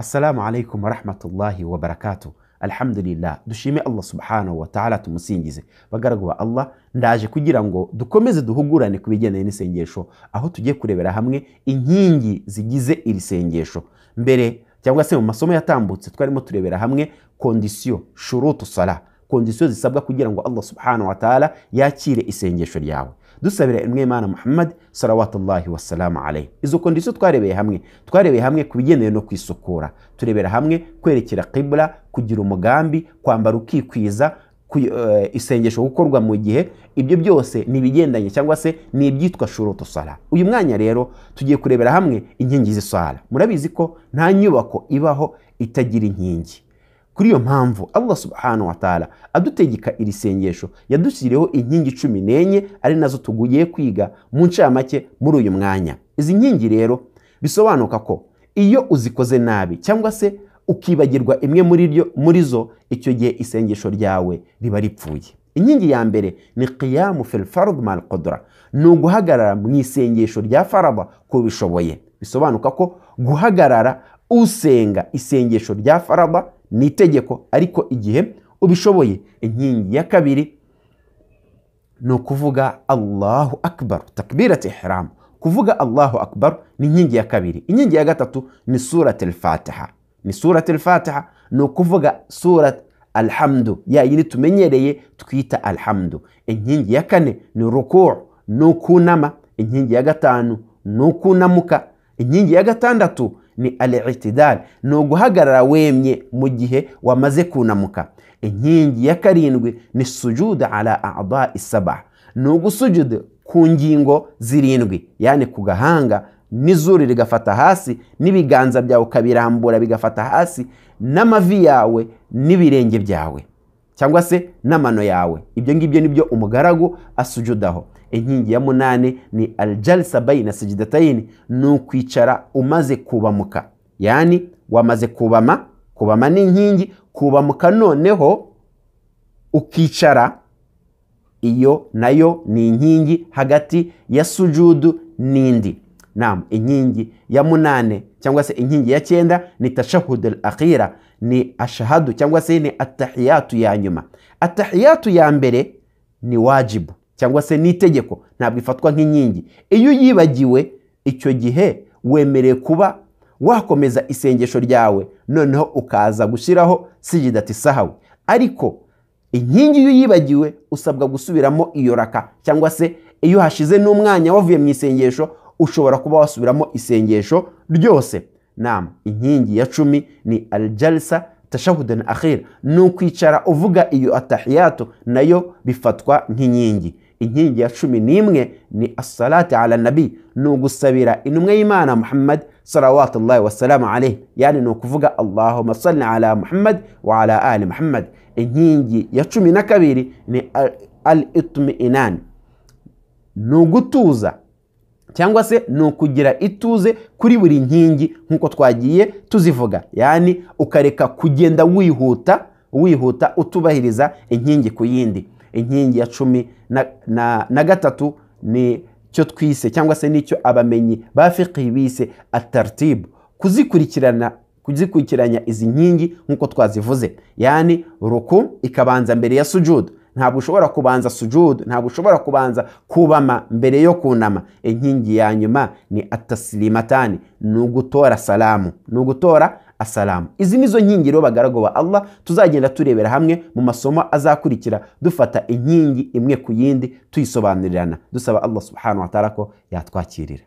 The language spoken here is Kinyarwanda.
Assalamu alaikum wa rahmatullahi wa barakatuh. Alhamdulillah, dushime Allah subhanahu wa ta'ala, tumusingize. Bagaragu ba Allah, ndaje kugira ngo dukomeze duhugurane kubigendanye n'isengesho, aho tugiye kurebera hamwe inkingi zigize iri sengesho. Mbere cyangwa se mu masomo yatambutse twarimo turebera hamwe condition shurutu salah, condition zisabwa kugira ngo Allah subhanahu wa ta'ala yakire isengesho ryawe. Dusabira imwe Imana Muhammad salawatullahi wassalamu alayhi. Izo condition twarebeye hamwe kubigendanye no kwisukura, turebera hamwe kwerekera qibla, kugira umugambi, kwambara ukikwiza, isengesho gukorwa mu gihe. Ibyo byose ni bigendanye cyangwa se ni ibyitwa shurutu salah. Uyu mwanya rero tugiye kurebera hamwe inkingi z'isala. Murabizi ko nta nyubako ibaho itagira inkingi. Kuri iyo mpamvu Allah subhanahu wa ta'ala adutegeka iri sengesho yadushyiriyeho inkingi 14 ari nazo tuguye kwiga mu ncamake muri uyu mwanya. Izi nkingi rero bisobanuka ko iyo uzikoze nabi cyangwa se ukibagirwa imwe muri zo, icyo gihe isengesho ryawe riba ripfuye. Inkingi ya mbere ni qiyamu fil fard mal qudra, ni uguhagarara mu isengesho rya faraba ko bishoboye. Bisobanuka ko guhagarara usenga isengesho rya faraba ni itegeko, ariko igihe ubishoboye. Inkingi ya kabiri ni ukuvuga Allahu akbar, takbirat ihram. Kuvuga Allahu akbar ni inkingi ya kabiri. Inkingi ya gatatu ni surat al-Fatiha. Ni surat al-Fatiha ni ukuvuga surat alhamdu, ya yindi tumenyereye twita alhamdu. Inkingi ya kane ni ruku', ni ukunama. Inkingi ya gatanu ni ukunamuka. Inkingi ya gatandatu ni al-i'tidal, ni uguhagarara wemye mu gihe wamaze kunamuka. Inkingi ya karindwi ni sujud ala a'dha'i sab'a, ni ugusujuda ku ngingo zirindwi, yani ku gahanga n'izuru rigafata hasi, n'ibiganza byawe ukabirambura bigafata hasi, n'amavi yawe n'ibirenge byawe cyangwa se n'amano yawe. Ibyo ngibyo nibyo umugaragu asujudaho. Inkingi ya munane ni aljalsa bayna sajdatayn, ni ukwicara umaze kubamuka, yani wamaze kubama ni inkingi, kubamuka noneho ukicara, iyo nayo ni inkingi hagati ya sujudu n'indi. Naam, inkingi ya munane cyangwa se inkingi ya 9 ni tashahhud al-akhira, ni ashhadu cyangwa se ni attahiyatu ya nyuma. Attahiyatu ya mbere ni wajibu cyangwa se ni itegeko, ntabwo ifatwa nk'inkingi. Iyo yibagiwe, icyo gihe wemereye kuba wakomeza isengesho ryawe, noneho ukaza gushyiraho sijidati sahawi. Ariko inkingi iyo yibagiwe usabwa gusubiramo iyo raka, cyangwa se iyo hashize n'umwanya wavuye mu isengesho ushobora kuba wasubiramo isengesho ryose. Naam, inkingi ya 10 ni aljalsa tashahudan akhir, ni ukwicara uvuga iyo atahiyatu, nayo bifatwa nk'inkingi. Inkingi ya 11 ni as-salati ala nabi, ni ugusabira intumwa y'Imana Muhammad salawatullahi wassalamu alayhi, yani ni ukuvuga Allahumma salli ala Muhammad wa ala ali Muhammad. Inkingi ya 12 ni al-itmi'inan, ni ugutuza cyangwa se ni ukugira ituze kuri buri nkingi nkuko twagiye tuzivuga, yani ukareka kugenda wihuta utubahiriza inkingi ku yindi. Inkingi ya 13 ni cyo twise cyangwa se nicyo abamenyi ba fiqh bise at-tartib, kuzikurikiranya izi nkingi nkuko twazivuze, yani ruku ikabanza mbere ya sujud. Ntabwo ushobora kubanza sujud, ntabwo ushobora kubanza kubama mbere yo kunama. Inkingi ya nyuma ni at-taslimatani, ni ugutora asalamu. Izi nizo nkingi rero bagaragu ba Allah tuzagenda turebera hamwe mu masomo azakurikira, dufata inkingi imwe ku yindi tuyisobanurirana, dusaba Allah subhanahu wa ta'ala ko yatwakirira.